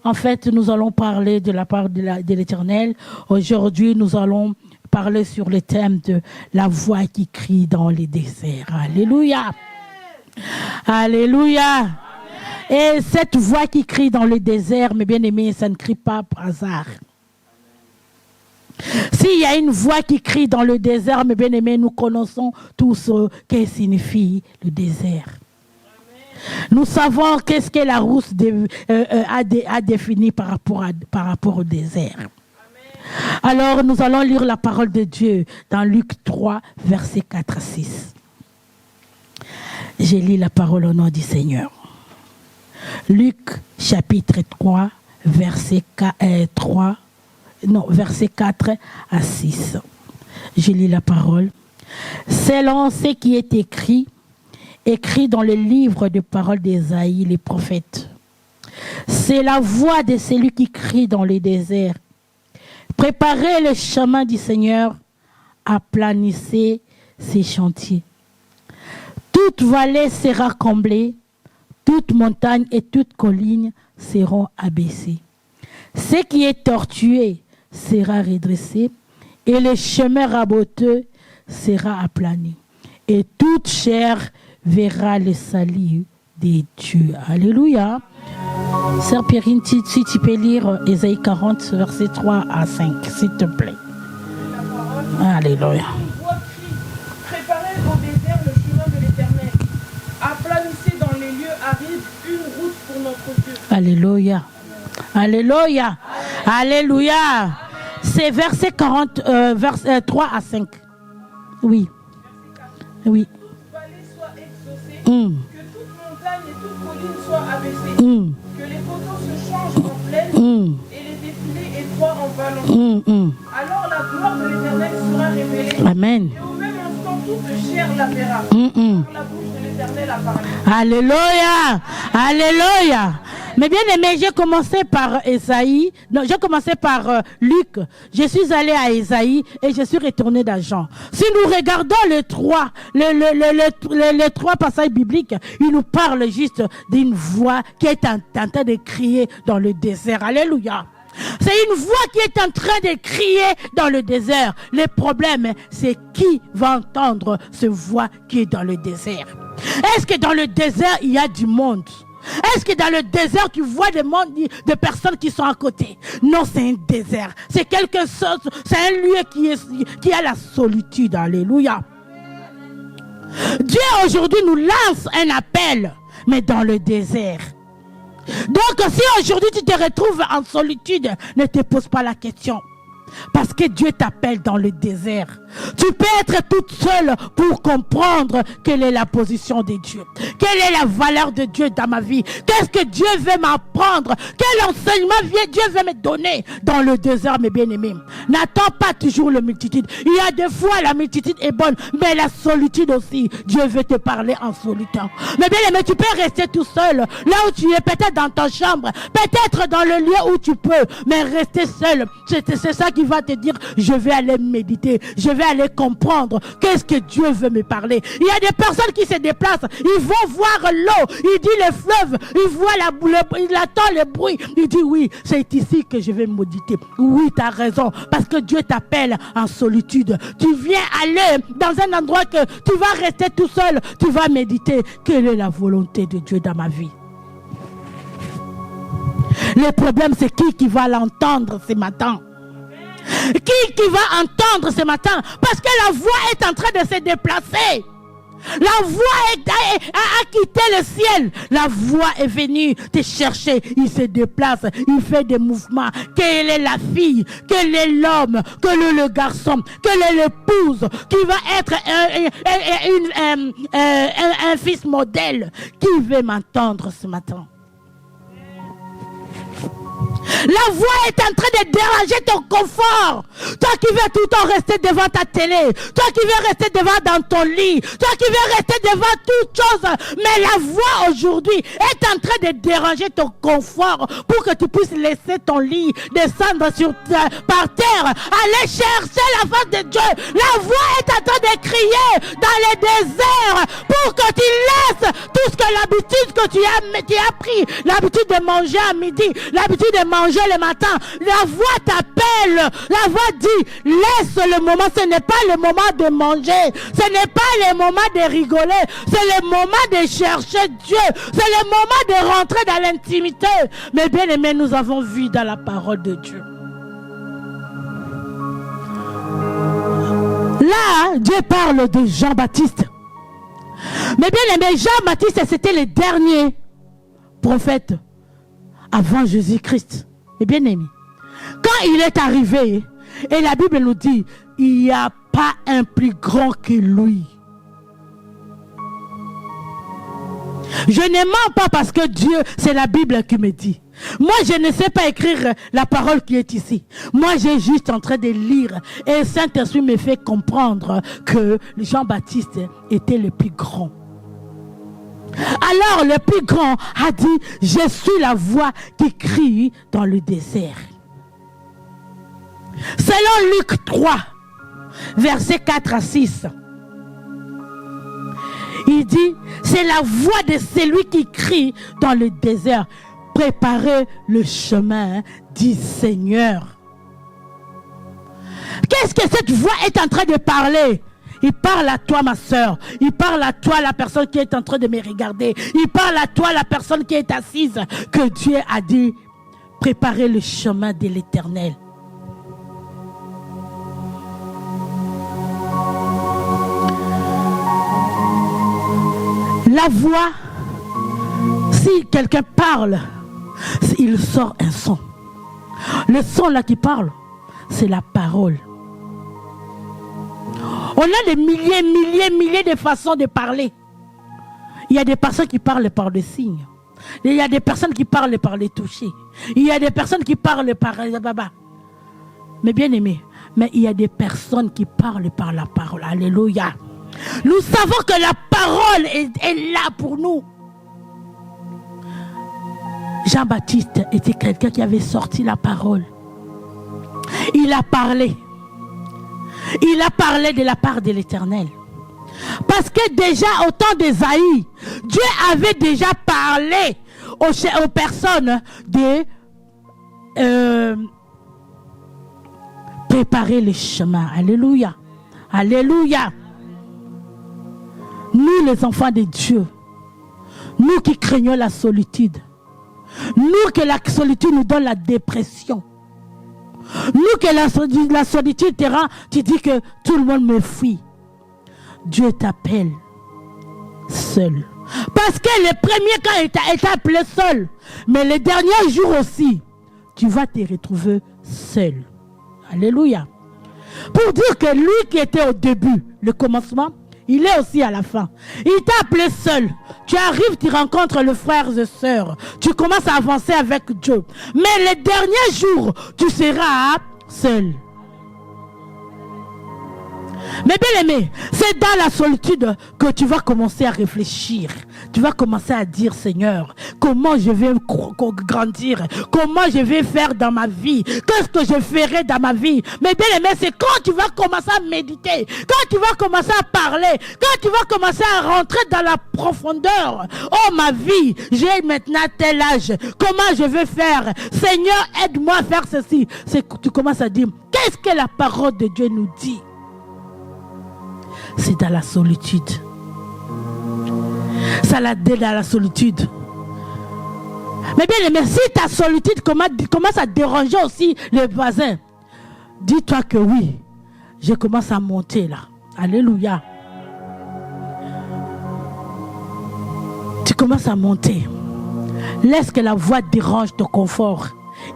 En fait, nous allons parler de la part de l'Éternel. Aujourd'hui, nous allons parler sur le thème de la voix qui crie dans les déserts. Alléluia. Alléluia. Et cette voix qui crie dans le désert, mes bien-aimés, ça ne crie pas par hasard. S'il y a une voix qui crie dans le désert, mes bien-aimés, nous connaissons tous ce que signifie le désert. Nous savons qu'est-ce que la rousse a défini par rapport au désert. Alors, nous allons lire la parole de Dieu dans Luc 3, versets 4 à 6. J'ai lu la parole au nom du Seigneur. Luc, chapitre 3, versets 4 à 6. Je lis la parole. Selon ce qui est écrit dans le livre de paroles d'Ésaïe, les prophètes. C'est la voix de celui qui crie dans les déserts. Préparez le chemin du Seigneur, aplanissez ses chantiers. Toute vallée sera comblée, toute montagne et toute colline seront abaissées. Ce qui est tortueux sera redressé, et le chemin raboteux sera aplani. Et toute chair verra le salut des dieux. Alléluia. Sœur Pierrine, si tu peux lire Ésaïe 40, versets 3 à 5, s'il te plaît. Alléluia. Préparez au désert le chemin de l'Éternel. Aplanissez dans les lieux arides une route pour notre Dieu. Alléluia. Alléluia. Alléluia. C'est verset 40, 3 à 5. Oui. Oui. Que toute montagne et toute colline soient abaissées, que les poteaux se changent en plaine et les défilés étroits en vallons. Alors la gloire de l'Éternel sera révélée. Amen. Et au même instant, toute chair la verra. La bouche de l'Éternel a parlé. Alléluia. Alléluia. Mais bien aimé, j'ai commencé par Ésaïe. Non, j'ai commencé par Luc. Je suis allé à Ésaïe et je suis retourné dans Jean. Si nous regardons les trois passages bibliques, ils nous parlent juste d'une voix qui est en train de crier dans le désert. Alléluia. C'est une voix qui est en train de crier dans le désert. Le problème, c'est qui va entendre cette voix qui est dans le désert. Est-ce que dans le désert, il y a du monde? Est-ce que dans le désert, tu vois des personnes qui sont à côté? Non, c'est un désert. C'est quelque chose, c'est un lieu qui a la solitude. Alléluia. Dieu aujourd'hui nous lance un appel, mais dans le désert. Donc, si aujourd'hui tu te retrouves en solitude, ne te pose pas la question. Parce que Dieu t'appelle dans le désert. Tu peux être toute seule pour comprendre quelle est la position de Dieu. Quelle est la valeur de Dieu dans ma vie. Qu'est-ce que Dieu veut m'apprendre. Quel enseignement Dieu veut me donner dans le désert, mes bien-aimés. N'attends pas toujours la multitude. Il y a des fois la multitude est bonne, mais la solitude aussi. Dieu veut te parler en solitaire. Mais bien-aimés, tu peux rester tout seul. Là où tu es, peut-être dans ta chambre. Peut-être dans le lieu où tu peux. Mais rester seul. C'est ça qui va te dire, je vais aller méditer, je vais aller comprendre qu'est-ce que Dieu veut me parler. Il y a des personnes qui se déplacent, ils vont voir l'eau, il dit le fleuve, il voit il attend le bruit, il dit oui, c'est ici que je vais méditer. Oui, tu as raison, parce que Dieu t'appelle en solitude. Tu viens aller dans un endroit que tu vas rester tout seul, tu vas méditer. Quelle est la volonté de Dieu dans ma vie? Le problème, c'est qui va l'entendre ce matin? Qui va entendre ce matin? Parce que la voix est en train de se déplacer. La voix a quitté le ciel. La voix est venue te chercher. Il se déplace. Il fait des mouvements. Quelle est la fille? Quel est l'homme? Quel est le garçon? Quelle est l'épouse qui va être un fils modèle? Qui veut m'entendre ce matin? La voix est en train de déranger ton confort. Toi qui veux tout le temps rester devant ta télé. Toi qui veux rester devant dans ton lit. Toi qui veux rester devant toutes choses. Mais la voix aujourd'hui est en train de déranger ton confort pour que tu puisses laisser ton lit descendre par terre. Aller chercher la face de Dieu. La voix est en train de crier dans les déserts pour que tu laisses tout ce que l'habitude que tu as pris. L'habitude de manger à midi. L'habitude de manger le matin. La voix t'appelle. La voix dit, laisse le moment. Ce n'est pas le moment de manger. Ce n'est pas le moment de rigoler. C'est le moment de chercher Dieu. C'est le moment de rentrer dans l'intimité. Mais bien aimé, nous avons vu dans la parole de Dieu. Là, Dieu parle de Jean-Baptiste. Mais bien aimé, Jean-Baptiste, c'était le dernier prophète avant Jésus-Christ. Mais bien aimé, quand il est arrivé, et la Bible nous dit, il n'y a pas un plus grand que lui. Je ne mens pas parce que Dieu, c'est la Bible qui me dit. Moi, je ne sais pas écrire la parole qui est ici. Moi, j'ai juste en train de lire. Et le Saint-Esprit me fait comprendre que Jean-Baptiste était le plus grand. Alors, le plus grand a dit, je suis la voix qui crie dans le désert. Selon Luc 3, versets 4 à 6. Il dit, c'est la voix de celui qui crie dans le désert. Préparez le chemin du Seigneur. Qu'est-ce que cette voix est en train de parler? Il parle à toi, ma soeur. Il parle à toi, la personne qui est en train de me regarder. Il parle à toi, la personne qui est assise. Que Dieu a dit, préparez le chemin de l'Éternel. La voix, si quelqu'un parle, il sort un son. Le son là qui parle, c'est la parole. On a des milliers de façons de parler. Il y a des personnes qui parlent par des signes. Il y a des personnes qui parlent par les toucher. Il y a des personnes qui parlent par... Mais bien aimé, mais il y a des personnes qui parlent par la parole. Alléluia. Nous savons que la parole est là pour nous. Jean-Baptiste était quelqu'un qui avait sorti la parole. Il a parlé. Il a parlé de la part de l'Éternel. Parce que déjà au temps d'Ésaïe, Dieu avait déjà parlé aux personnes de préparer le chemin. Alléluia. Alléluia. Nous les enfants de Dieu, nous qui craignons la solitude, nous que la solitude nous donne la dépression, nous que la solitude te rend, tu dis que tout le monde me fuit. Dieu t'appelle seul. Parce que le premier quand il t'a appelé seul, mais les derniers jours aussi, tu vas te retrouver seul. Alléluia. Pour dire que lui qui était au début, le commencement, il est aussi à la fin. Il t'a appelé seul. Tu arrives, tu rencontres le frère et sœurs. Tu commences à avancer avec Dieu. Mais les derniers jours, tu seras seul. Mais bien aimé, c'est dans la solitude que tu vas commencer à réfléchir. Tu vas commencer à dire, Seigneur, comment je vais grandir? Comment je vais faire dans ma vie? Qu'est-ce que je ferai dans ma vie? Mais bien aimé, c'est quand tu vas commencer à méditer, quand tu vas commencer à parler, quand tu vas commencer à rentrer dans la profondeur. Oh ma vie, j'ai maintenant tel âge. Comment je vais faire? Seigneur, aide-moi à faire ceci. C'est que tu commences à dire, qu'est-ce que la parole de Dieu nous dit? C'est dans la solitude. Ça l'a dit dans la solitude. Mais bien aimé, si ta solitude commence à déranger aussi les voisins, dis-toi que oui, je commence à monter là. Alléluia. Tu commences à monter. Laisse que la voix dérange ton confort.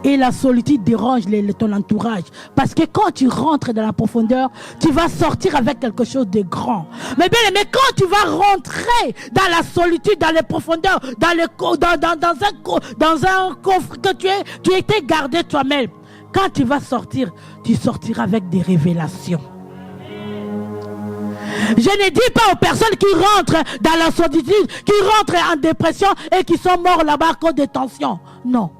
Et la solitude dérange ton entourage. Parce que quand tu rentres dans la profondeur, tu vas sortir avec quelque chose de grand. Mais bien aimé, quand tu vas rentrer dans la solitude, dans les profondeurs, dans un coffre que tu étais gardé toi-même, quand tu vas sortir, tu sortiras avec des révélations. Je ne dis pas aux personnes qui rentrent dans la solitude, qui rentrent en dépression et qui sont morts là-bas à cause de tensions. Non.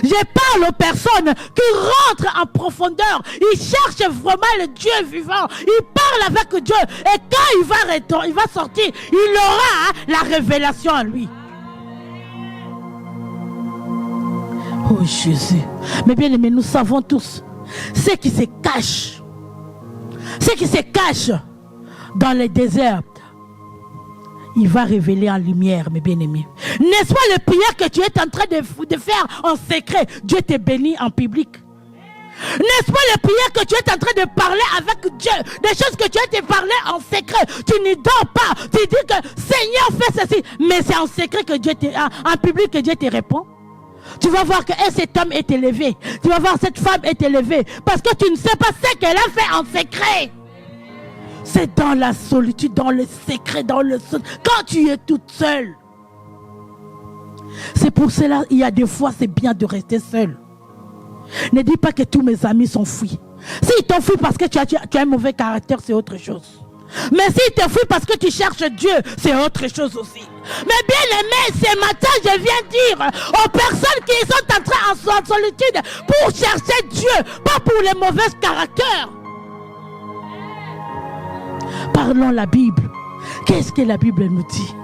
Je parle aux personnes qui rentrent en profondeur. Ils cherchent vraiment le Dieu vivant. Ils parlent avec Dieu. Et quand il va sortir, il aura la révélation en lui. Oh Jésus. Mais bien aimé, nous savons tous ce qui se cache. Ce qui se cache dans les déserts, il va révéler en lumière, mes bien-aimés. N'est-ce pas le prière que tu es en train de faire en secret? Dieu te bénit en public. N'est-ce pas le prière que tu es en train de parler avec Dieu? Des choses que tu as te parler en secret. Tu n'y dors pas. Tu dis que Seigneur fais ceci. Mais c'est en secret que Dieu en public que Dieu te répond. Tu vas voir que cet homme est élevé. Tu vas voir cette femme est élevée. Parce que tu ne sais pas ce qu'elle a fait en secret. C'est dans la solitude, dans le secret, quand tu es toute seule. C'est pour cela, il y a des fois, c'est bien de rester seul. Ne dis pas que tous mes amis sont fuis. S'ils t'enfuient parce que tu as un mauvais caractère, c'est autre chose. Mais s'ils t'enfuient parce que tu cherches Dieu, c'est autre chose aussi. Mais bien aimé, ce matin, je viens dire aux personnes qui sont entrées en solitude pour chercher Dieu, pas pour les mauvais caractères. Parlons la Bible. Qu'est-ce que la Bible nous dit?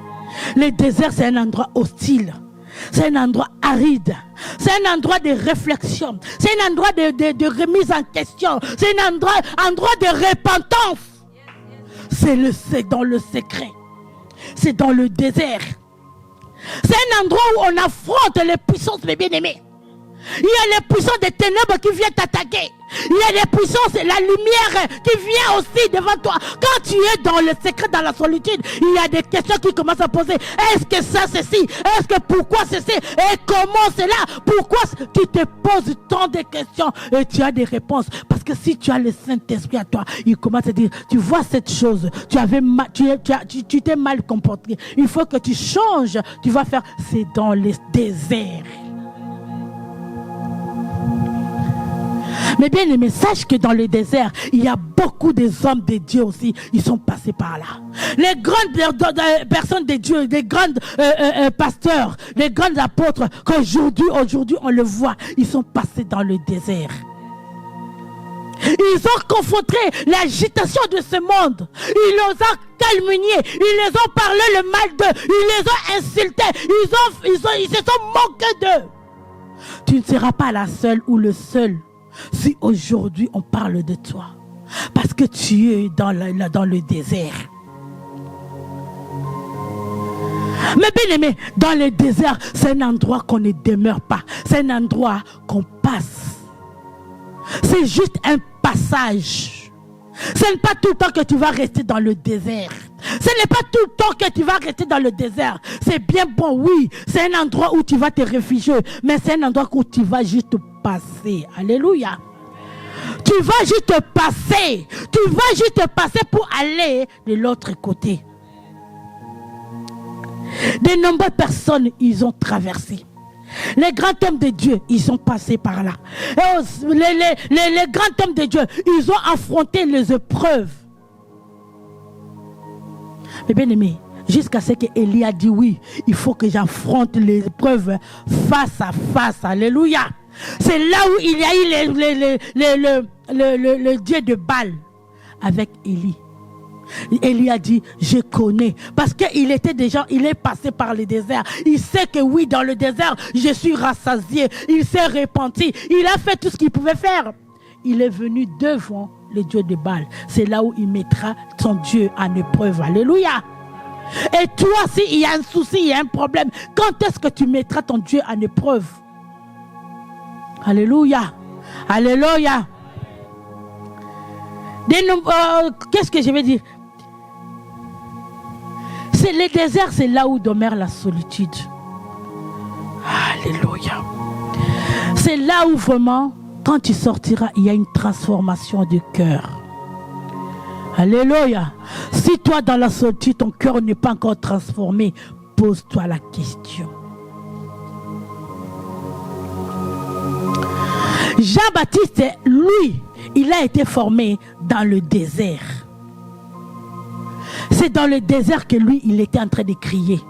Le désert, c'est un endroit hostile. C'est un endroit aride. C'est un endroit de réflexion. C'est un endroit de remise en question. C'est un endroit de repentance. C'est dans le secret. C'est dans le désert. C'est un endroit où on affronte les puissances, mes bien-aimés. Il y a les puissances des ténèbres qui viennent t'attaquer. Il y a les puissances, la lumière qui vient aussi devant toi. Quand tu es dans le secret, dans la solitude, il y a des questions qui commencent à poser. Est-ce que ça, ceci? Est-ce que pourquoi ceci? Et comment cela? Pourquoi? Tu te poses tant de questions et tu as des réponses. Parce que si tu as le Saint-Esprit à toi, il commence à dire, tu vois cette chose, tu t'es mal comporté. Il faut que tu changes. Tu vas faire, c'est dans le désert. Mais bien aimé, sache que dans le désert, il y a beaucoup des hommes de Dieu aussi. Ils sont passés par là. Les grandes personnes de Dieu, les grands pasteurs, les grands apôtres, qu'aujourd'hui on le voit, ils sont passés dans le désert. Ils ont confronté l'agitation de ce monde. Ils les ont calomniés. Ils les ont parlé le mal d'eux. Ils les ont insultés. Ils se sont moqués d'eux. Tu ne seras pas la seule ou le seul. Si aujourd'hui on parle de toi, parce que tu es dans le désert. Mais bien aimé, dans le désert, c'est un endroit qu'on ne demeure pas. C'est un endroit qu'on passe. C'est juste un passage. Ce n'est pas tout le temps que tu vas rester dans le désert. Ce n'est pas tout le temps que tu vas rester dans le désert. C'est bien bon, oui. C'est un endroit où tu vas te réfugier. Mais c'est un endroit où tu vas juste passer. Alléluia. Tu vas juste passer. Tu vas juste passer pour aller de l'autre côté. De nombreuses personnes, ils ont traversé. Les grands hommes de Dieu, ils sont passés par là. Et les grands hommes de Dieu, ils ont affronté les épreuves. Mais bien aimé, jusqu'à ce qu'Élie a dit oui, il faut que j'affronte les épreuves face à face. Alléluia. C'est là où il y a eu le dieu de Baal avec Élie. Élie a dit, je connais. Parce qu'il est passé par le désert. Il sait que oui, dans le désert, je suis rassasié. Il s'est repenti. Il a fait tout ce qu'il pouvait faire. Il est venu devant le dieu de Baal. C'est là où il mettra son Dieu en épreuve. Alléluia. Et toi, s'il y a un souci, il y a un problème, quand est-ce que tu mettras ton Dieu en épreuve? Alléluia. Alléluia. Qu'est-ce que je vais dire? C'est le désert, c'est là où demeure la solitude. Alléluia. C'est là où vraiment, quand tu sortiras, il y a une transformation du cœur. Alléluia. Si toi, dans la solitude, ton cœur n'est pas encore transformé, pose-toi la question. Jean-Baptiste, lui, il a été formé dans le désert. C'est dans le désert que lui, il était en train de crier.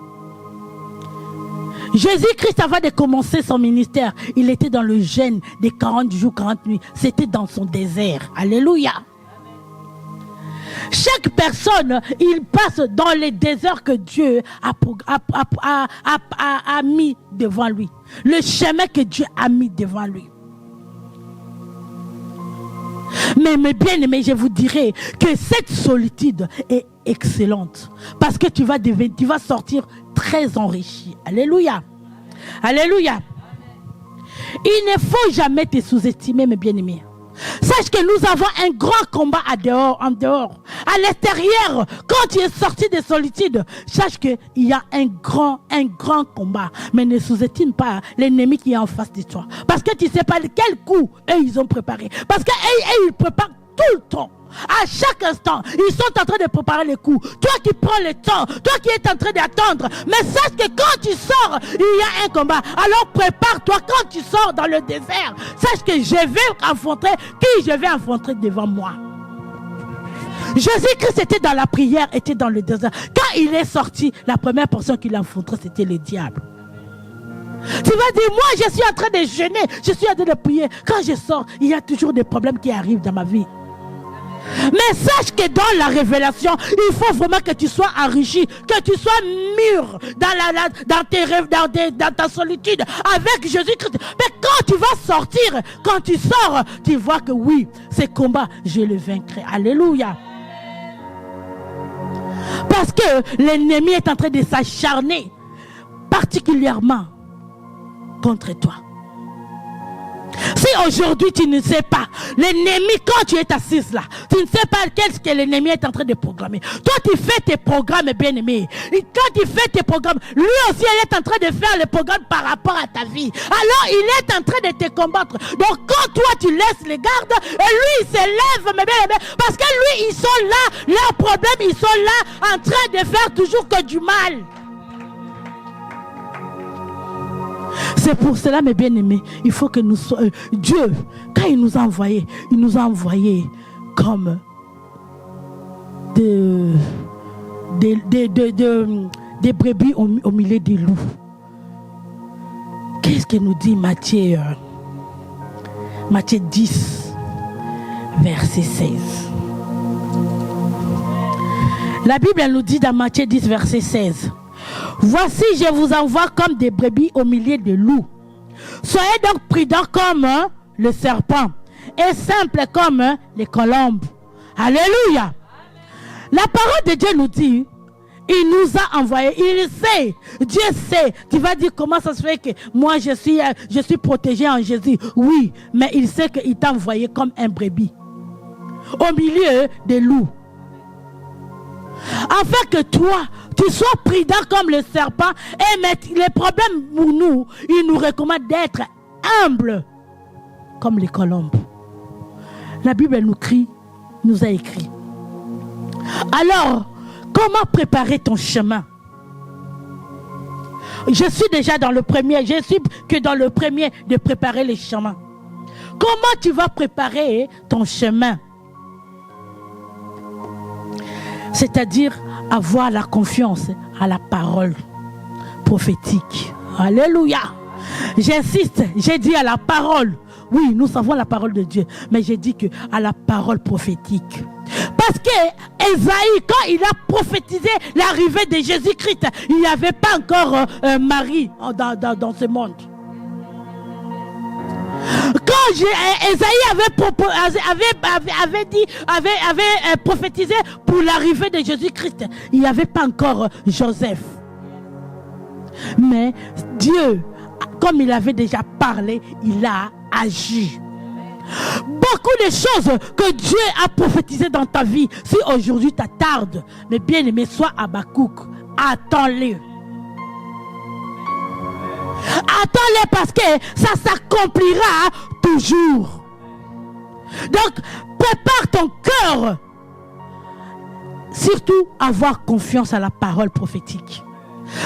Jésus-Christ, avant de commencer son ministère, il était dans le jeûne des 40 jours, 40 nuits. C'était dans son désert. Alléluia. Chaque personne, il passe dans les déserts que Dieu a mis devant lui. Le chemin que Dieu a mis devant lui. Mais mes bien-aimés, je vous dirais que cette solitude est excellente. Parce que tu vas sortir très enrichi. Alléluia. Alléluia. Il ne faut jamais te sous-estimer, mes bien-aimés. Sache que nous avons un grand combat en dehors. À l'extérieur, quand tu es sorti de solitude, sache qu'il y a un grand combat. Mais ne sous-estime pas l'ennemi qui est en face de toi. Parce que tu ne sais pas quel coup eux ils ont préparé. Parce qu'eux ils préparent tout le temps. À chaque instant, ils sont en train de préparer les coups. Toi qui prends le temps, toi qui es en train d'attendre. Mais sache que quand tu sors, il y a un combat. Alors prépare-toi quand tu sors dans le désert. Sache que je vais affronter qui je vais affronter devant moi. Jésus-Christ était dans la prière, était dans le désert. Quand il est sorti, la première personne qu'il a affrontée, c'était le diable. Tu vas dire, moi je suis en train de jeûner, je suis en train de prier. Quand je sors, il y a toujours des problèmes qui arrivent dans ma vie. Mais sache que dans la révélation, il faut vraiment que tu sois enrichi, que tu sois mûr dans tes rêves, dans ta solitude avec Jésus-Christ. Mais quand tu vas sortir, quand tu sors, tu vois que oui, ce combat, je le vaincrai. Alléluia. Parce que l'ennemi est en train de s'acharner particulièrement contre toi. Si aujourd'hui tu ne sais pas, l'ennemi, quand tu es assise là, tu ne sais pas qu'est-ce que l'ennemi est en train de programmer. Toi tu fais tes programmes, bien aimé. Et quand tu fais tes programmes, lui aussi il est en train de faire les programmes par rapport à ta vie. Alors il est en train de te combattre. Donc quand toi tu laisses les gardes, et lui il s'élève, mes bien aimés, parce que lui ils sont là, leurs problèmes, ils sont là en train de faire toujours que du mal. C'est pour cela, mes bien-aimés, il faut que nous soyons... Dieu, quand il nous a envoyés comme des brebis au milieu des loups. Qu'est-ce que nous dit Matthieu 10, verset 16. La Bible elle nous dit dans Matthieu 10, verset 16. Voici, je vous envoie comme des brebis au milieu des loups. Soyez donc prudents comme le serpent et simples comme les colombes. Alléluia. La parole de Dieu nous dit, il nous a envoyés, il sait, Dieu sait. Tu vas dire comment ça se fait que moi je suis protégé en Jésus. Oui, mais il sait qu'il t'a envoyé comme un brebis au milieu des loups. Afin que toi, tu sois prudent comme le serpent. Et les problèmes pour nous, il nous recommande d'être humble comme les colombes. La Bible nous a écrit. Alors, comment préparer ton chemin? Je suis déjà dans le premier, je suis que dans le premier de préparer les chemins. Comment tu vas préparer ton chemin? C'est-à-dire avoir la confiance à la parole prophétique. Alléluia. J'insiste, j'ai dit à la parole. Oui, nous savons la parole de Dieu, mais j'ai dit que à la parole prophétique. Parce que Ésaïe, quand il a prophétisé l'arrivée de Jésus-Christ, il n'y avait pas encore Marie dans ce monde. Quand Ésaïe avait prophétisé pour l'arrivée de Jésus-Christ, il n'y avait pas encore Joseph. Mais Dieu, comme il avait déjà parlé, il a agi. Beaucoup de choses que Dieu a prophétisées dans ta vie, si aujourd'hui t'attardes, mais bien aimé, sois Habakkuk, attends-les. Attends-les parce que ça s'accomplira toujours. Donc, prépare ton cœur. Surtout, avoir confiance à la parole prophétique.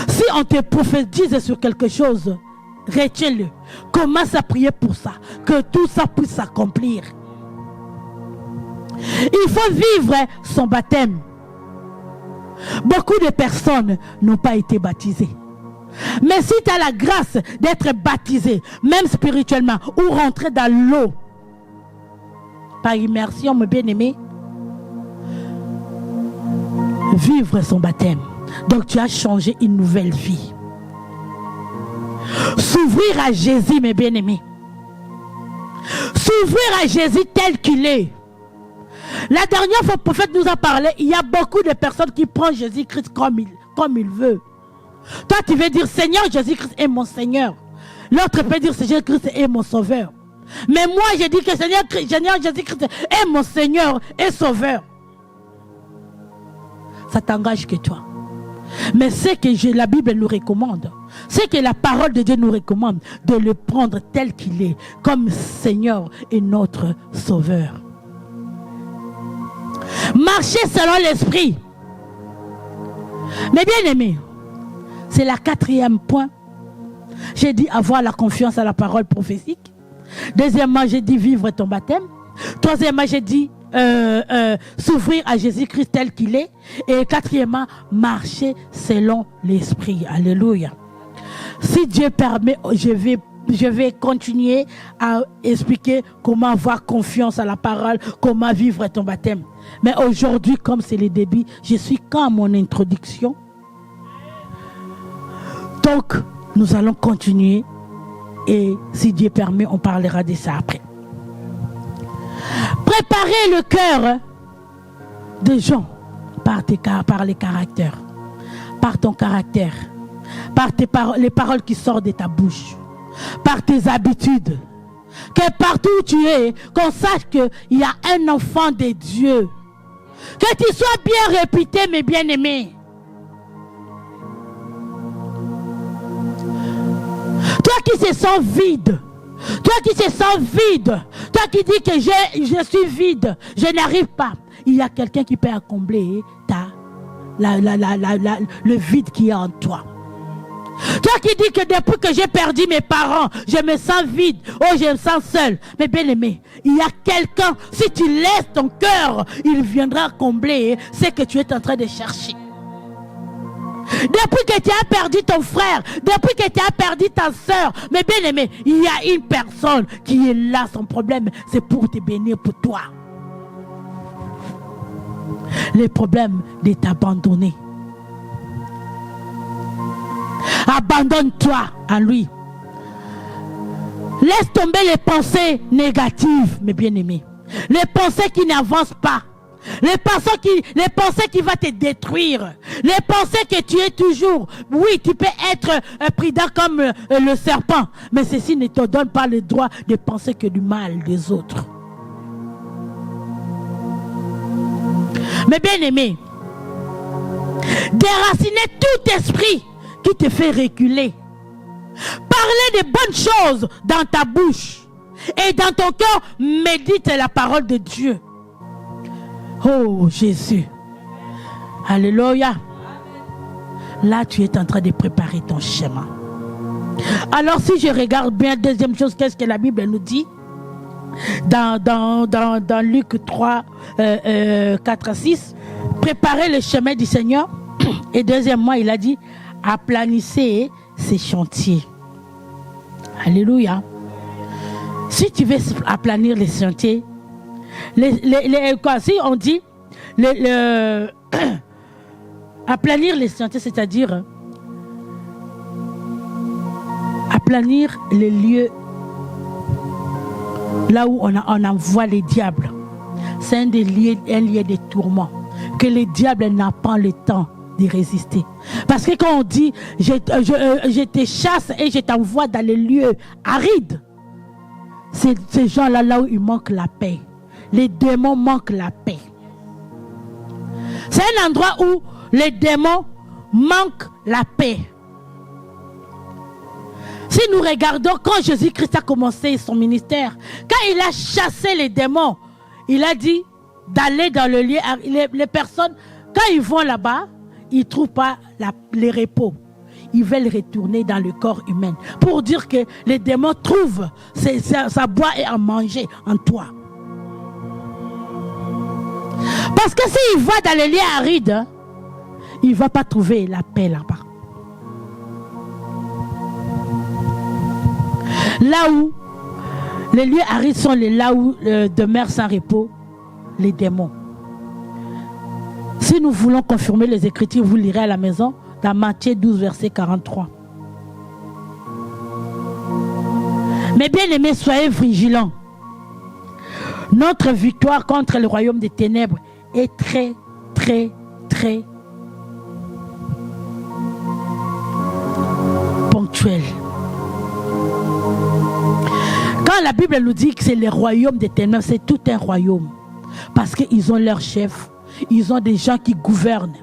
Si on te prophétise sur quelque chose, retiens-le. Commence à prier pour ça. Que tout ça puisse s'accomplir. Il faut vivre son baptême. Beaucoup de personnes n'ont pas été baptisées. Mais si tu as la grâce d'être baptisé, même spirituellement, ou rentrer dans l'eau, par immersion, mon bien-aimé, vivre son baptême. Donc tu as changé une nouvelle vie. S'ouvrir à Jésus, mes bien-aimés. S'ouvrir à Jésus tel qu'il est. La dernière fois, le prophète nous a parlé, il y a beaucoup de personnes qui prennent Jésus-Christ comme il veut. Toi, tu veux dire, Seigneur, Jésus-Christ est mon Seigneur. L'autre peut dire, Jésus-Christ est mon Sauveur. Mais moi, je dis que Seigneur Jésus-Christ est mon Seigneur et Sauveur. Ça t'engage que toi. Mais c'est que la Bible nous recommande, c'est que la parole de Dieu nous recommande de le prendre tel qu'il est, comme Seigneur et notre Sauveur. Marcher selon l'Esprit. Mais bien aimé, c'est la 4e point. J'ai dit avoir la confiance à la parole prophétique. Deuxièmement, j'ai dit vivre ton baptême. Troisièmement, j'ai dit s'ouvrir à Jésus-Christ tel qu'il est. Et quatrièmement, marcher selon l'Esprit. Alléluia. Si Dieu permet, je vais continuer à expliquer comment avoir confiance à la parole, comment vivre ton baptême. Mais aujourd'hui, comme c'est le début, je suis qu'à mon introduction. Donc, nous allons continuer. Et si Dieu permet, on parlera de ça après. Préparer le cœur des gens par les caractères, par ton caractère, par les paroles qui sortent de ta bouche, par tes habitudes. Que partout où tu es, qu'on sache qu'il y a un enfant de Dieu. Que tu sois bien réputé, mes bien-aimés. Toi qui te sens vide, toi qui te sens vide, toi qui dis que je suis vide, je n'arrive pas. Il y a quelqu'un qui peut combler le vide qui est en toi. Toi qui dis que depuis que j'ai perdu mes parents, je me sens vide, je me sens seul. Mais bien aimé, il y a quelqu'un, si tu laisses ton cœur, il viendra combler ce que tu es en train de chercher. Depuis que tu as perdu ton frère, depuis que tu as perdu ta soeur, mais bien aimé, il y a une personne qui est là, son problème, c'est pour te bénir pour toi. Le problème de t'abandonner. Abandonne-toi à lui. Laisse tomber les pensées négatives, mes bien-aimés. Les pensées qui n'avancent pas. Les pensées qui vont te détruire. Les pensées que tu es toujours. Oui, tu peux être prudent comme le serpent. Mais ceci ne te donne pas le droit de penser que du mal des autres. Mais bien aimé, déraciner tout esprit qui te fait reculer. Parler de bonnes choses dans ta bouche. Et dans ton cœur, médite la parole de Dieu. Oh Jésus. Alléluia. Là, tu es en train de préparer ton chemin. Alors, si je regarde bien, deuxième chose, qu'est-ce que la Bible nous dit? Dans Luc 3, 4 à 6, préparez le chemin du Seigneur. Et deuxièmement, il a dit, aplanissez ces chantiers. Alléluia. Si tu veux aplanir les chantiers, si on dit aplanir les chantiers, c'est-à-dire aplanir les lieux là où on envoie les diables. C'est un lieu de tourment que les diables n'ont pas le temps de résister. Parce que quand on dit je te chasse et je t'envoie dans les lieux arides, c'est ces gens-là là où il manque la paix. Les démons manquent la paix. C'est un endroit où les démons manquent la paix. Si nous regardons quand Jésus-Christ a commencé son ministère, quand il a chassé les démons, il a dit d'aller dans le lieu. Les personnes, quand ils vont là-bas, ils ne trouvent pas les repos. Ils veulent retourner dans le corps humain pour dire que les démons trouvent sa boire et à manger en toi. Parce que s'il va dans les lieux arides, il ne va pas trouver la paix là-bas. Là où les lieux arides sont là où demeurent sans repos les démons. Si nous voulons confirmer les Écritures, vous lirez à la maison dans Matthieu 12, verset 43. Mais bien aimés, soyez vigilants. Notre victoire contre le royaume des ténèbres est très, très, très ponctuelle. Quand la Bible nous dit que c'est le royaume des ténèbres, c'est tout un royaume. Parce qu'ils ont leur chef, ils ont des gens qui gouvernent.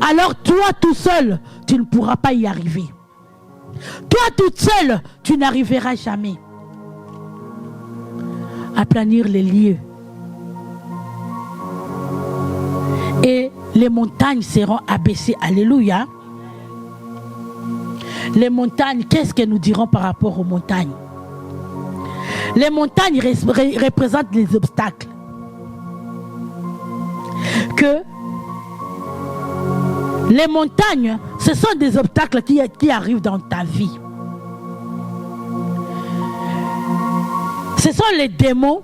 Alors toi tout seul, tu ne pourras pas y arriver. Toi toute seule, tu n'arriveras jamais à planir les lieux. Et les montagnes seront abaissées. Alléluia. Les montagnes, qu'est-ce que nous dirons par rapport aux montagnes? Les montagnes représentent les obstacles que les montagnes, ce sont des obstacles qui arrivent dans ta vie. Ce sont les démons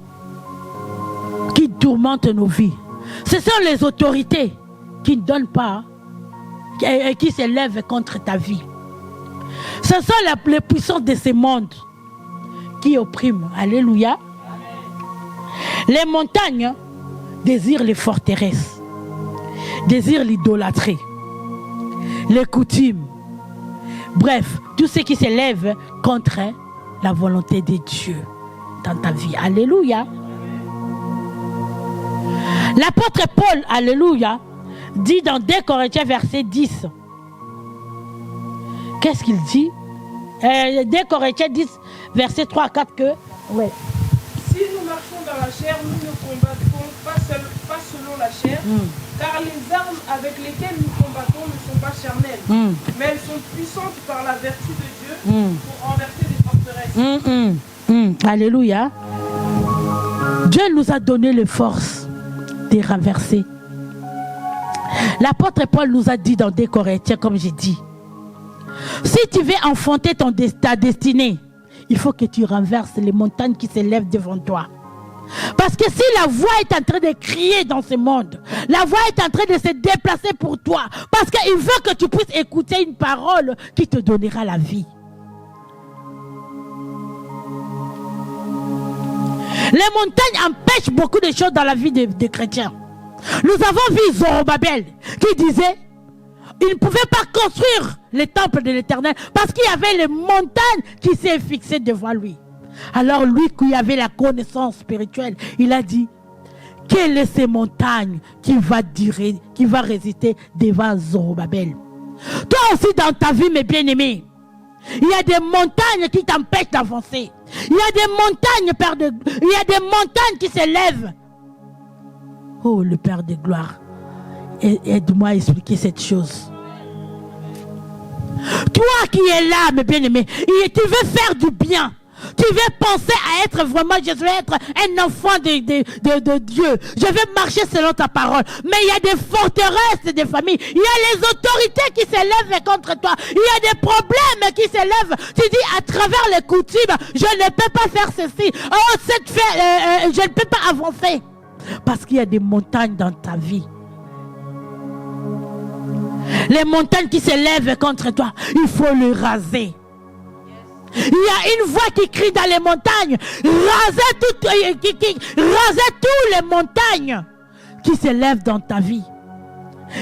qui tourmentent nos vies. Ce sont les autorités qui ne donnent pas, qui s'élèvent contre ta vie. Ce sont les puissances de ce monde qui oppriment. Alléluia. Les montagnes désirent les forteresses, désirent l'idolâtrie, les coutumes. Bref, tout ce qui s'élève contre la volonté de Dieu dans ta vie. Alléluia. L'apôtre Paul, alléluia, dit dans 2 Corinthiens verset 10. Qu'est-ce qu'il dit? 2 Corinthiens 10, verset 3 à 4 que... Ouais. Si nous marchons dans la chair, nous ne combattons pas selon la chair, car les armes avec lesquelles nous combattons ne sont pas charnelles, mais elles sont puissantes par la vertu de Dieu pour renverser des forteresses. Alléluia. Dieu nous a donné les forces de renverser. L'apôtre Paul nous a dit dans 2 Corinthiens, comme j'ai dit, si tu veux enfanter ta destinée, il faut que tu renverses les montagnes qui s'élèvent devant toi. Parce que si la voix est en train de crier dans ce monde, la voix est en train de se déplacer pour toi, parce qu'il veut que tu puisses écouter une parole qui te donnera la vie. Les montagnes empêchent beaucoup de choses dans la vie des chrétiens. Nous avons vu Zorobabel qui disait il ne pouvait pas construire le temple de l'Éternel parce qu'il y avait les montagnes qui s'est fixées devant lui. Alors lui qui avait la connaissance spirituelle, il a dit quelles sont ces montagnes qui va résister devant Zorobabel. Toi aussi dans ta vie, mes bien-aimés, il y a des montagnes qui t'empêchent d'avancer. Il y a des montagnes, il y a des montagnes qui s'élèvent. Oh, le Père de gloire, aide-moi à expliquer cette chose. Toi qui es là, mes bien-aimés, tu veux faire du bien. Tu veux penser à être vraiment, je veux être un enfant de Dieu. Je veux marcher selon ta parole. Mais il y a des forteresses des familles. Il y a les autorités qui s'élèvent contre toi. Il y a des problèmes qui s'élèvent. Tu dis à travers les coutumes, je ne peux pas faire ceci. Oh, je ne peux pas avancer. Parce qu'il y a des montagnes dans ta vie. Les montagnes qui s'élèvent contre toi, il faut les raser. Il y a une voix qui crie dans les montagnes. Rasez toutes les montagnes qui s'élèvent dans ta vie.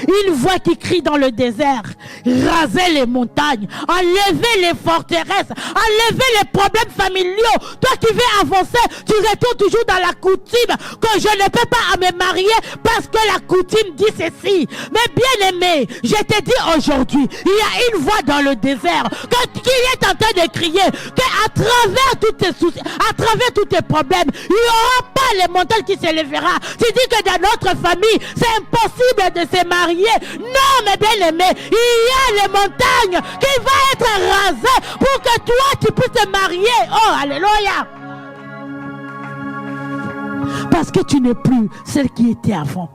Une voix qui crie dans le désert. Rasez les montagnes. Enlevez les forteresses. Enlevez les problèmes familiaux. Toi qui veux avancer, tu retournes toujours dans la coutume. Que je ne peux pas me marier parce que la coutume dit ceci. Mais bien aimé, je te dis aujourd'hui, il y a une voix dans le désert qui est en train de crier qu'à travers tous tes soucis, à travers tous tes problèmes, il n'y aura pas les montagnes qui se lèveront. Tu dis que dans notre famille, c'est impossible de se marier. Non, mes bien-aimés, il y a les montagnes qui vont être rasées pour que toi, tu puisses te marier. Oh, alléluia. Parce que tu n'es plus celle qui était avant.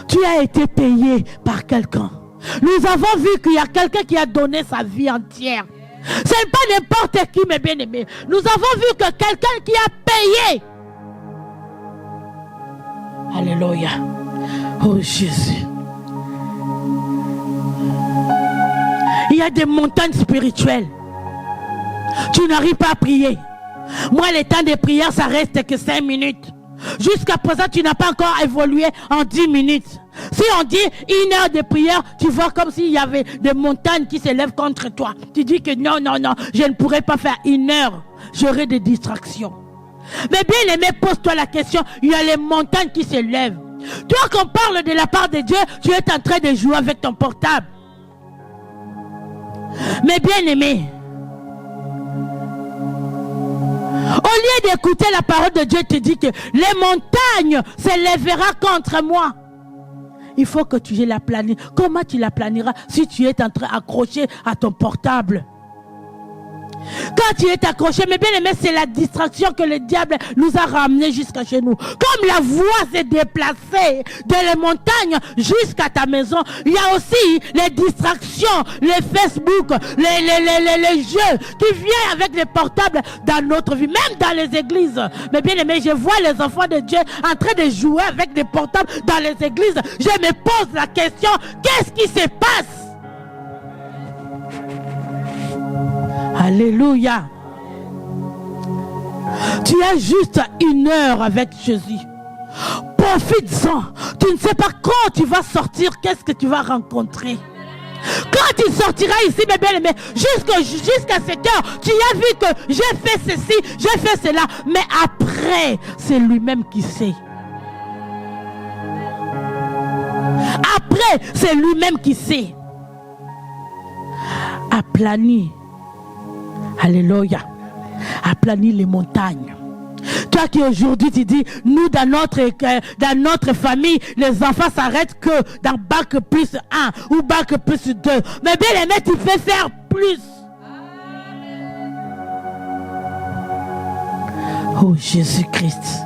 Tu as été payé par quelqu'un. Nous avons vu qu'il y a quelqu'un qui a donné sa vie entière. Ce n'est pas n'importe qui, mes bien-aimés. Nous avons vu que quelqu'un qui a payé. Alléluia. Oh Jésus. Il y a des montagnes spirituelles. Tu n'arrives pas à prier. Moi, le temps de prière, ça reste que 5 minutes. Jusqu'à présent, tu n'as pas encore évolué en 10 minutes. Si on dit 1 heure de prière, tu vois comme s'il y avait des montagnes qui s'élèvent contre toi. Tu dis que non, je ne pourrais pas faire 1 heure. J'aurai des distractions. Mais bien aimé, pose-toi la question. Il y a les montagnes qui s'élèvent. Toi, qu'on parle de la part de Dieu, tu es en train de jouer avec ton portable. Mais bien aimé, au lieu d'écouter la parole de Dieu, te dit que les montagnes s'élèveront contre moi. Il faut que tu la planifies. Comment tu la planieras si tu es en train d'accrocher à ton portable? Quand tu es accroché, mais bien aimé, c'est la distraction que le diable nous a ramené jusqu'à chez nous. Comme la voix s'est déplacée de les montagnes jusqu'à ta maison, il y a aussi les distractions, les Facebook, les jeux qui viennent avec les portables dans notre vie, même dans les églises. Mais bien aimé, je vois les enfants de Dieu en train de jouer avec des portables dans les églises. Je me pose la question, qu'est-ce qui se passe? Alléluia. Tu as juste 1 heure avec Jésus. Profite-en. Tu ne sais pas quand tu vas sortir, qu'est-ce que tu vas rencontrer. Quand tu sortiras ici, mes bien-aimés, jusqu'à cette heure, tu as vu que j'ai fait ceci, j'ai fait cela. Mais après, c'est lui-même qui sait. Après, c'est lui-même qui sait. Aplani. Alléluia. Aplani les montagnes. Toi qui aujourd'hui tu dis, nous dans notre famille, les enfants s'arrêtent que dans bac plus 1 ou bac plus 2. Mais bien aimé, tu peux faire plus. Oh Jésus-Christ.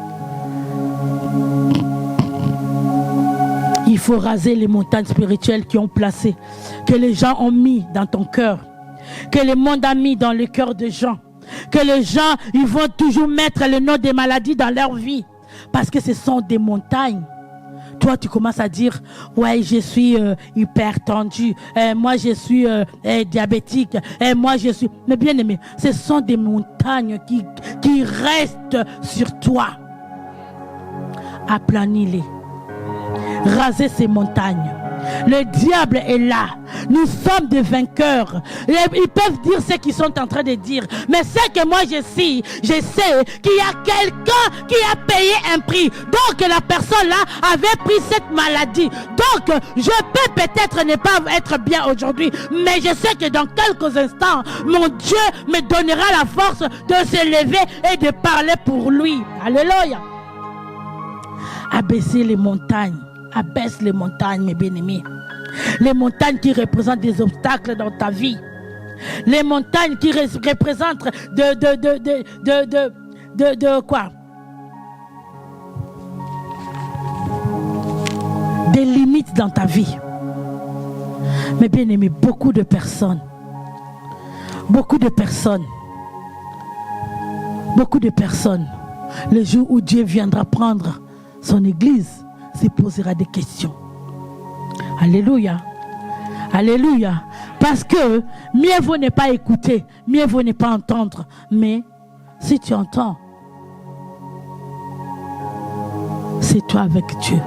Il faut raser les montagnes spirituelles qui ont placé, que les gens ont mis dans ton cœur, que le monde a mis dans le cœur des gens, que les gens, ils vont toujours mettre le nom des maladies dans leur vie, parce que ce sont des montagnes. Toi, tu commences à dire, ouais, je suis hypertendu, moi je suis diabétique, moi je suis... Mais bien aimé, ce sont des montagnes qui restent sur toi. Aplanis-les. Raser ces montagnes. Le diable est là. Nous sommes des vainqueurs. Ils peuvent dire ce qu'ils sont en train de dire. Mais ce que moi je sais qu'il y a quelqu'un qui a payé un prix. Donc la personne là avait pris cette maladie. Donc je peux peut-être ne pas être bien aujourd'hui. Mais je sais que dans quelques instants, mon Dieu me donnera la force de se lever et de parler pour lui. Alléluia. Abaisser les montagnes. Abaisse les montagnes, mes bien-aimés. Les montagnes qui représentent des obstacles dans ta vie. Les montagnes qui représentent de quoi? Des limites dans ta vie. Mes bien-aimés, beaucoup de personnes, le jour où Dieu viendra prendre son église, se posera des questions. Alléluia. Alléluia. Parce que mieux vaut ne pas écouter, mieux vaut ne pas entendre. Mais si tu entends, c'est toi avec Dieu.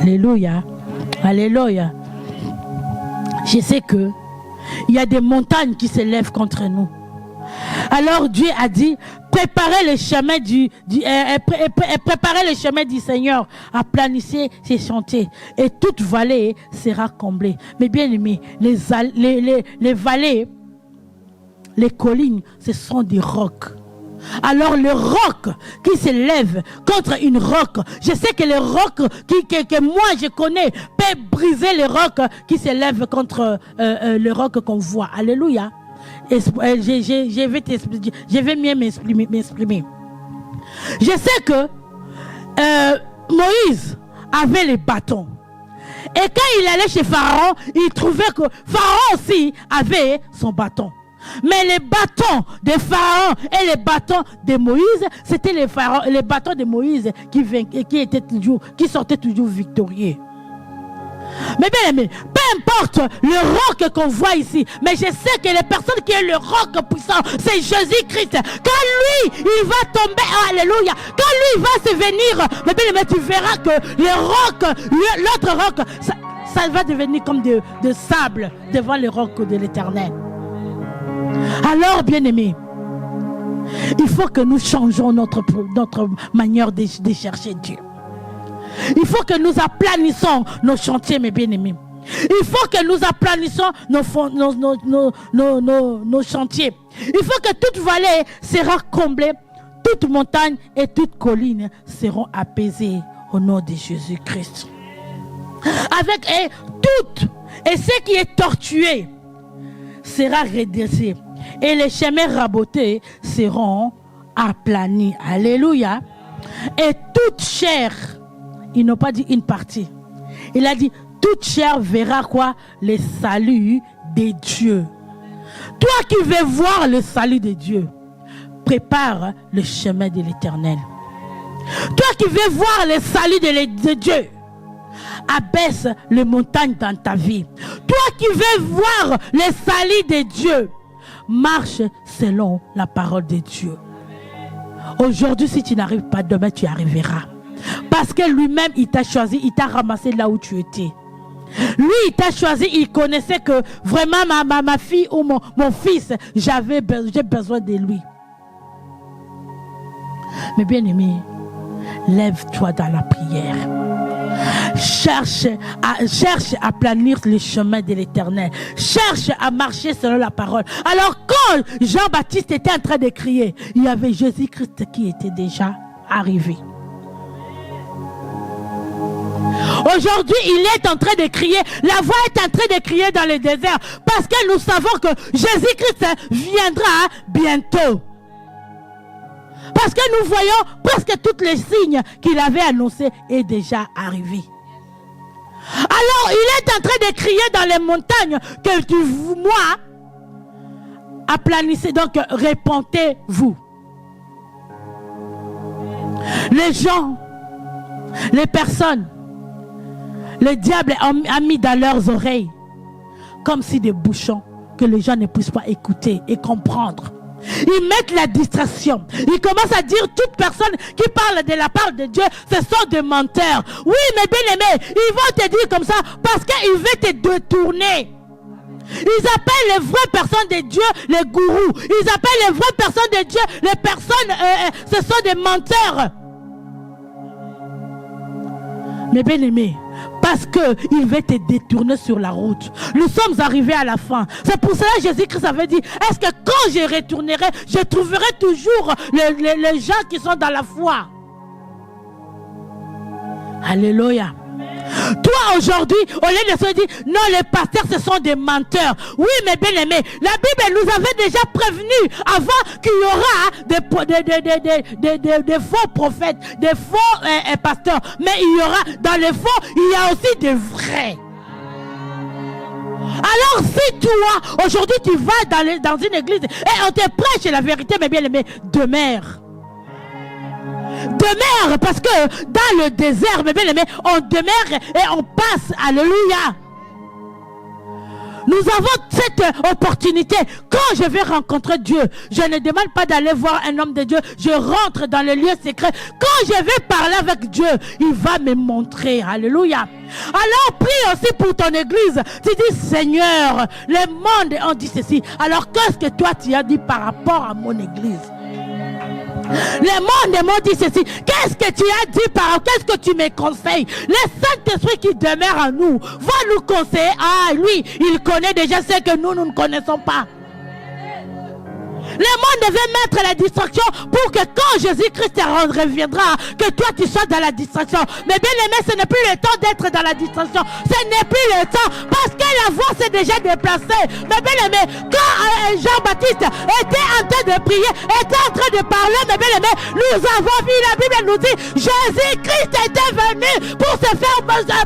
Alléluia. Alléluia. Je sais que il y a des montagnes qui s'élèvent contre nous. Alors Dieu a dit, préparez le chemin préparez le chemin du Seigneur, aplanissez ses sentiers et toute vallée sera comblée. Mais bien aimés, les vallées, les collines, ce sont des rocs. Alors le roc qui s'élève contre une roc, je sais que le roc que moi je connais peut briser le roc qui s'élève contre le roc qu'on voit. Alléluia. Je vais mieux m'exprimer. Je sais que Moïse avait les bâtons. Et quand il allait chez Pharaon, il trouvait que Pharaon aussi avait son bâton. Mais les bâtons de Pharaon et les bâtons de Moïse, c'était les bâtons de Moïse qui sortaient toujours victorieux. Mais bien aimé, peu importe le roc qu'on voit ici, mais je sais que les personnes qui ont le roc puissant, c'est Jésus-Christ. Quand lui, il va tomber, alléluia, quand lui, il va se venir, mais bien aimé, tu verras que le roc, l'autre roc, ça va devenir comme de sable devant le roc de l'Éternel. Alors, bien aimé, il faut que nous changeons notre manière de chercher Dieu. Il faut que nous aplanissons nos chantiers, mes bien-aimés. Il faut que nous aplanissons nos chantiers. Il faut que toute vallée sera comblée, toute montagne et toute colline seront apaisées au nom de Jésus-Christ. Et ce qui est tortué sera redressé et les chemins rabotés seront aplanis. Alléluia. Et toute chair, il n'a pas dit une partie, il a dit toute chair verra quoi? Le salut de Dieu. Toi qui veux voir le salut de Dieu, prépare le chemin de l'Éternel. Toi qui veux voir le salut de Dieu, abaisse les montagnes dans ta vie. Toi qui veux voir le salut de Dieu, marche selon la parole de Dieu. Aujourd'hui, si tu n'arrives pas, demain tu arriveras. Parce que lui-même, il t'a choisi, il t'a ramassé là où tu étais. Lui, il t'a choisi, il connaissait que vraiment ma fille ou mon fils, j'ai besoin de lui. Mais bien aimé, lève-toi dans la prière. Cherche à planir le chemin de l'Éternel. Cherche à marcher selon la parole. Alors quand Jean-Baptiste était en train de crier, il y avait Jésus-Christ qui était déjà arrivé. Aujourd'hui, il est en train de crier. La voix est en train de crier dans le désert. Parce que nous savons que Jésus-Christ viendra bientôt. Parce que nous voyons presque tous les signes qu'il avait annoncés est déjà arrivé. Alors, il est en train de crier dans les montagnes que moi, aplanissez, donc répentez-vous. Les gens, les personnes, le diable a mis dans leurs oreilles comme si des bouchons que les gens ne puissent pas écouter et comprendre. Ils mettent la distraction. Ils commencent à dire toute personne qui parle de la part de Dieu, ce sont des menteurs. Oui, mais bien aimé, ils vont te dire comme ça parce qu'ils veulent te détourner. Ils appellent les vraies personnes de Dieu les gourous. Ils appellent les vraies personnes de Dieu les personnes, ce sont des menteurs. Mais bien aimé, parce qu'il veut te détourner sur la route. Nous sommes arrivés à la fin. C'est pour cela que Jésus-Christ avait dit, est-ce que quand je retournerai, je trouverai toujours les gens qui sont dans la foi? Alléluia. Toi aujourd'hui, au lieu de se dire, non, les pasteurs ce sont des menteurs. Oui, mais bien aimé, la Bible nous avait déjà prévenu avant qu'il y aura des faux prophètes, des faux pasteurs. Mais il y aura, dans les faux, il y a aussi des vrais. Alors si toi, aujourd'hui tu vas dans une église et on te prêche la vérité, mais bien aimé, demeure. Demeure, parce que dans le désert, mais bien aimé, on demeure et on passe. Alléluia. Nous avons cette opportunité. Quand je vais rencontrer Dieu, je ne demande pas d'aller voir un homme de Dieu. Je rentre dans le lieu secret. Quand je vais parler avec Dieu, il va me montrer. Alléluia. Alors prie aussi pour ton église. Tu dis, Seigneur, le monde ont dit ceci. Alors qu'est-ce que toi tu as dit par rapport à mon église? Le monde m'ont dit ceci. Qu'est-ce que tu as dit par qu'est-ce que tu me conseilles? Le Saint-Esprit qui demeure en nous va nous conseiller. Ah, lui, il connaît déjà ce que nous ne connaissons pas. Le monde devait mettre la distraction pour que quand Jésus-Christ reviendra, que toi tu sois dans la distraction. Mais bien aimé, ce n'est plus le temps d'être dans la distraction. Ce n'est plus le temps parce que la voix s'est déjà déplacée. Mais bien aimé, quand Jean-Baptiste était en train de prier, était en train de parler, mais bien aimé, nous avons vu, la Bible nous dit, Jésus-Christ était venu pour se faire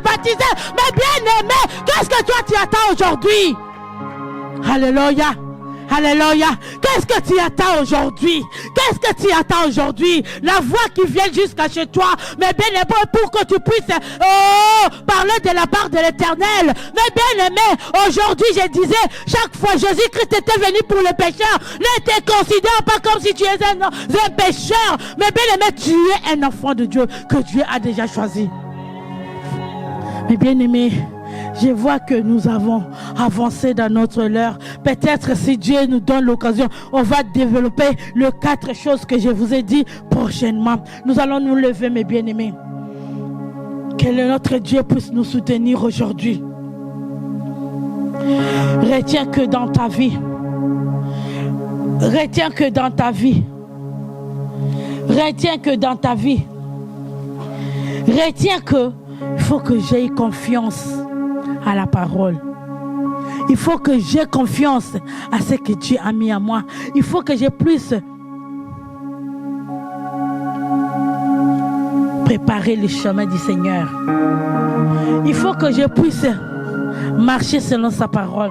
baptiser. Mais bien aimé, qu'est-ce que toi tu attends aujourd'hui? Alléluia. Alléluia. Qu'est-ce que tu attends aujourd'hui? Qu'est-ce que tu attends aujourd'hui? La voix qui vient jusqu'à chez toi. Mais bien aimé, pour que tu puisses parler de la part de l'Éternel. Mais bien aimé, aujourd'hui je disais, chaque fois Jésus-Christ était venu pour les pécheurs. Ne te considère pas comme si tu es un pécheur. Mais bien aimé, tu es un enfant de Dieu que Dieu a déjà choisi. Mais bien aimé, je vois que nous avons avancé dans notre heure. Peut-être si Dieu nous donne l'occasion, on va développer les 4 choses que je vous ai dit prochainement. Nous allons nous lever, mes bien-aimés. Que notre Dieu puisse nous soutenir aujourd'hui. Retiens que dans ta vie, retiens que dans ta vie, retiens que dans ta vie, retiens que il faut que j'aie confiance à la parole. Il faut que j'aie confiance à ce que Dieu a mis à moi. Il faut que je puisse préparer le chemin du Seigneur. Il faut que je puisse marcher selon sa parole.